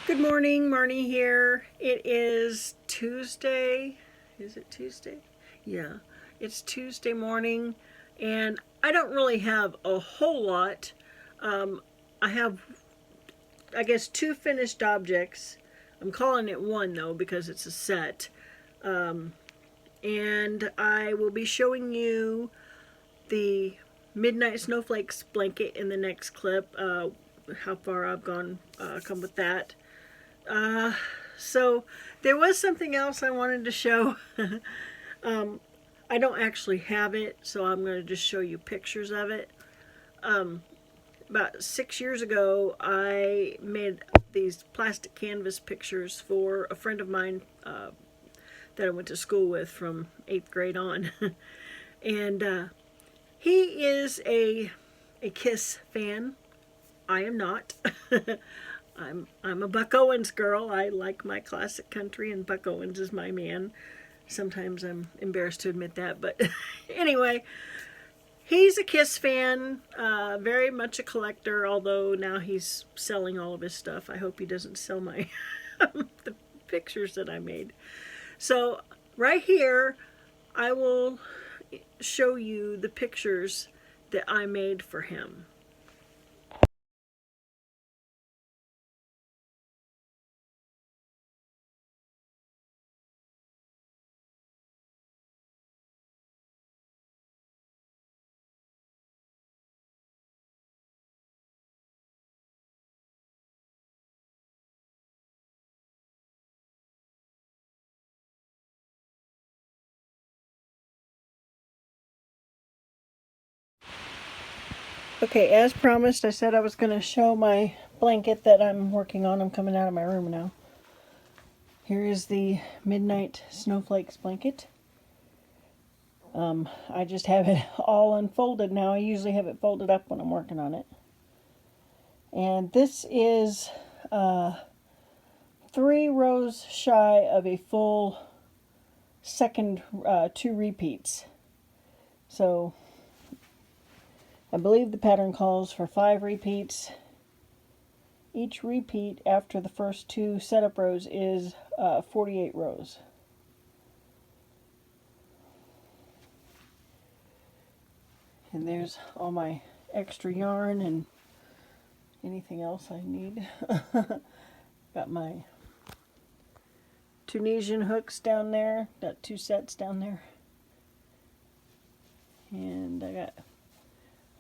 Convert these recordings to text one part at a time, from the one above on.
Good morning, Marnie here. It is Tuesday. Is it Tuesday? Yeah, it's Tuesday morning, and I don't really have a whole lot. Um, I have, I guess, two finished objects. I'm calling it one though because it's a set. Um, and I will be showing you the Midnight Snowflakes blanket in the next clip. How far I've come with that. Uh, so there was something else I wanted to show. um, I don't actually have it, so I'm going to just show you pictures of it. Um, about 6 years ago, I made these plastic canvas pictures for a friend of mine that I went to school with from 8th grade on. and he is a Kiss fan. I am not. I'm a Buck Owens girl. I like my classic country, and Buck Owens is my man. Sometimes I'm embarrassed to admit that, but anyway, he's a Kiss fan, very much a collector. Although now he's selling all of his stuff. I hope he doesn't sell my the pictures that I made. So right here, I will show you the pictures that I made for him. Okay, as promised, I said I was going to show my blanket that I'm working on. I'm coming out of my room now. Here is the Midnight Snowflakes blanket. I just have it all unfolded now. I usually have it folded up when I'm working on it. And this is 3 rows shy of a full second 2 repeats. So I believe the pattern calls for 5 repeats. Each repeat after the first 2 setup rows is 48 rows. And there's all my extra yarn and anything else I need. Got my Tunisian hooks down there. Got 2 sets down there. And I got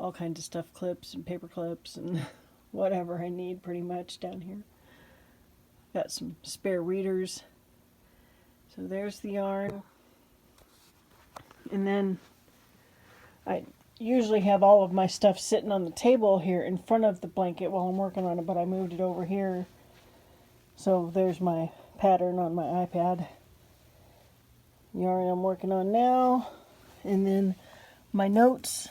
all kinds of stuff, clips and paper clips and whatever I need pretty much down here. Got some spare readers. So there's the yarn. And then I usually have all of my stuff sitting on the table here in front of the blanket while I'm working on it, but I moved it over here. So there's my pattern on my iPad. Yarn I'm working on now. And then my notes.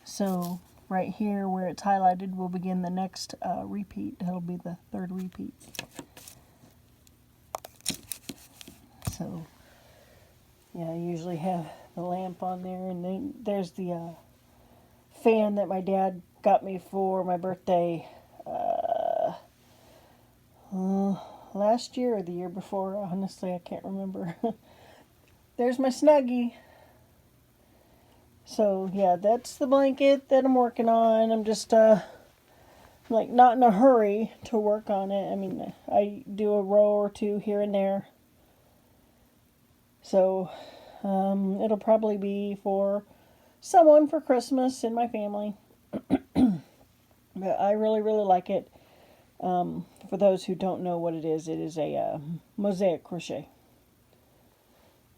So right here where it's highlighted will begin the next repeat. That'll be the 3rd repeat. So yeah, I usually have the lamp on there, and then there's the fan that my dad got me for my birthday last year or the year before. Honestly, I can't remember. There's my Snuggie. So yeah, that's the blanket that I'm working on. I'm just like not in a hurry to work on it. I mean, I do a row or 2 here and there. So it'll probably be for someone for Christmas in my family. But I really, really like it. For those who don't know what it is a mosaic crochet.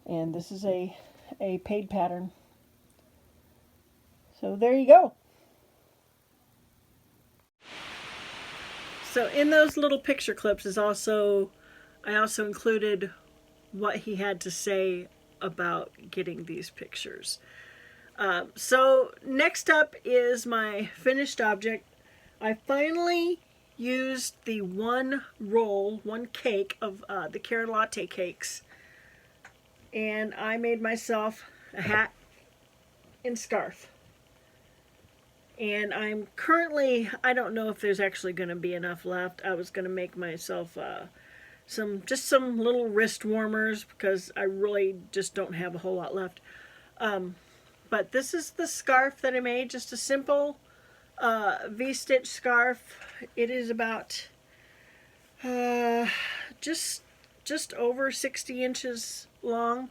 And this is a paid pattern. So there you go. So in those little picture clips I also included what he had to say about getting these pictures. So next up is my finished object. I finally used the one cake of the carrot latte cakes, and I made myself a hat and scarf. And I'm currently, I don't know if there's actually going to be enough left. I was going to make myself some little wrist warmers because I really just don't have a whole lot left. But this is the scarf that I made, just a simple V-stitch scarf. It is about uh, just just over 60 inches long.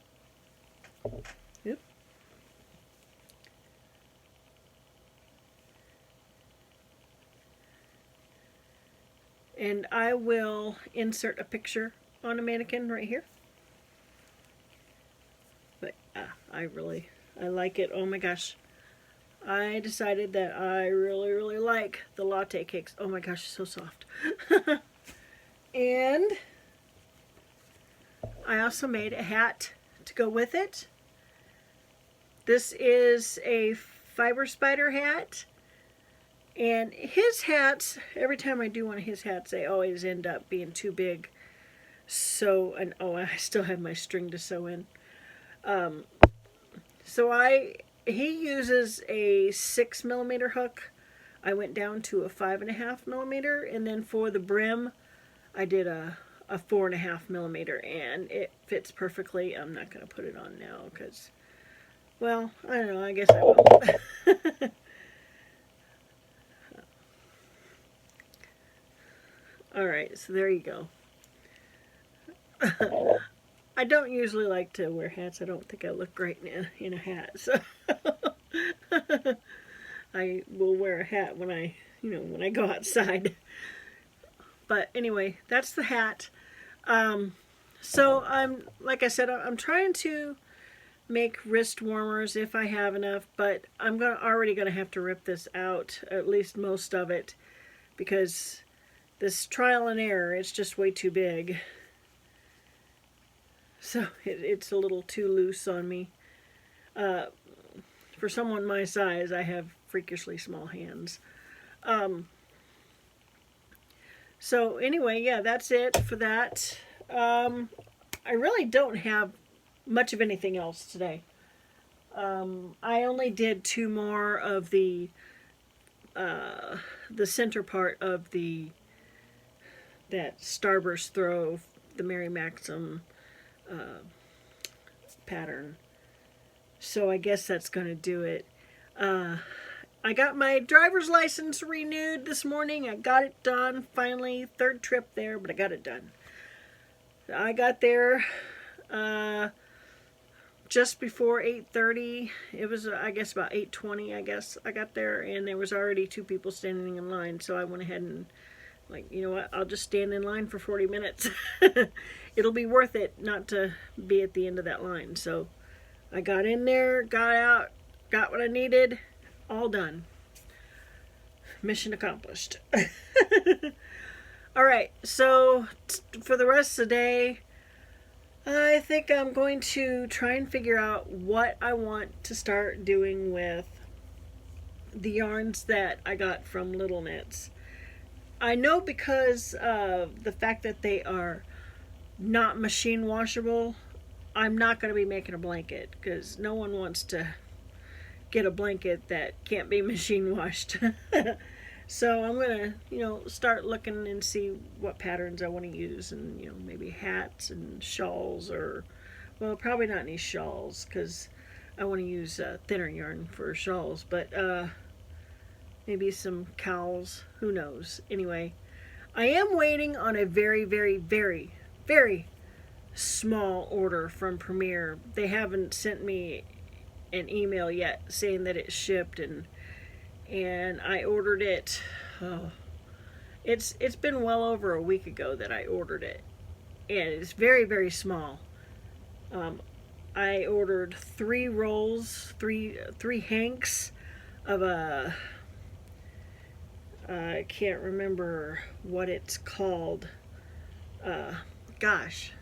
Oop. And I will insert a picture on a mannequin right here. But I like it. Oh my gosh. I decided that I really like the latte cakes. Oh my gosh, so soft. And I also made a hat to go with it. This is a fiber spider hat. And his hats, every time I do one of his hats, they always end up being too big. So, and oh, I still have my string to sew in. He uses a 6mm hook. I went down to a 5.5mm, and then for the brim, I did a 4.5mm, and it fits perfectly. I'm not going to put it on now because, well, I don't know, I guess I will. Alright, so there you go. I don't usually like to wear hats. I don't think I look great in a hat. So I will wear a hat when I go outside. But anyway, that's the hat. So like I said, I'm trying to make wrist warmers if I have enough, but I'm already gonna have to rip this out, at least most of it, because this trial and error, it's just way too big. So it's a little too loose on me. For someone my size, I have freakishly small hands. So anyway, yeah, that's it for that. I really don't have much of anything else today. I only did 2 more of the center part of that starburst throw, the Mary Maxim pattern. So I guess that's going to do it. I got my driver's license renewed this morning. I got it done finally. 3rd trip there, but I got it done. I got there just before 8:30. It was, I guess, about 8:20, I guess. I got there, and there was already 2 people standing in line, so I went ahead and, like, you know what, I'll just stand in line for 40 minutes. It'll be worth it not to be at the end of that line. So I got in there, got out, got what I needed, all done. Mission accomplished. Alright, so for the rest of the day, I think I'm going to try and figure out what I want to start doing with the yarns that I got from Little Knits. I know because of the fact that they are not machine washable, I'm not going to be making a blanket because no one wants to get a blanket that can't be machine washed. So I'm going to, start looking and see what patterns I want to use, and, maybe hats and shawls, or, well, probably not any shawls because I want to use thinner yarn for shawls, but maybe some cowls, who knows. Anyway, I am waiting on a very small order from Premier. They haven't sent me an email yet saying that it's shipped, and I ordered it. Oh, it's been well over a week ago that I ordered it, and it's very small. I ordered 3 rolls, three hanks of a. I can't remember what it's called. Gosh.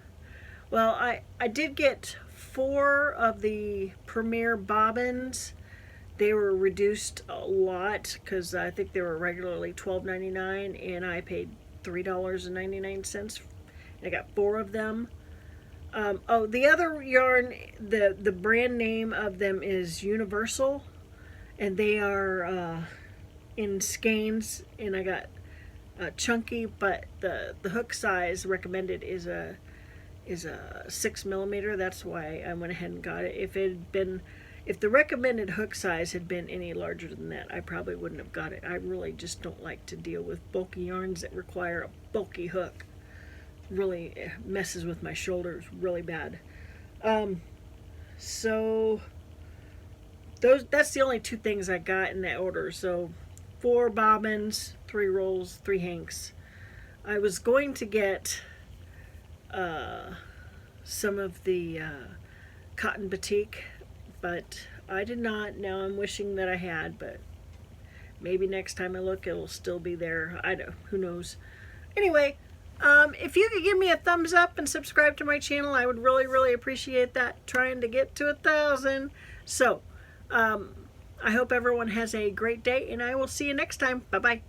Well, I did get 4 of the Premier bobbins. They were reduced a lot because I think they were regularly $12.99, and I paid $3.99. I got 4 of them. Oh, the other yarn, the brand name of them is Universal, and they are in skeins, and I got chunky, but the hook size recommended is a 6 millimeter. That's why I went ahead and got it. If the recommended hook size had been any larger than that, I probably wouldn't have got it. I really just don't like to deal with bulky yarns that require a bulky hook. Really messes with my shoulders really bad. So that's the only 2 things I got in that order. So 4 bobbins, 3 rolls, 3 hanks. I was going to get some of the cotton batik, but I did not. Now I'm wishing that I had, but maybe next time I look it'll still be there. I don't, who knows. Anyway, if you could give me a thumbs up and subscribe to my channel, I would really appreciate that. Trying to get to 1,000. So I hope everyone has a great day, and I will see you next time. Bye bye.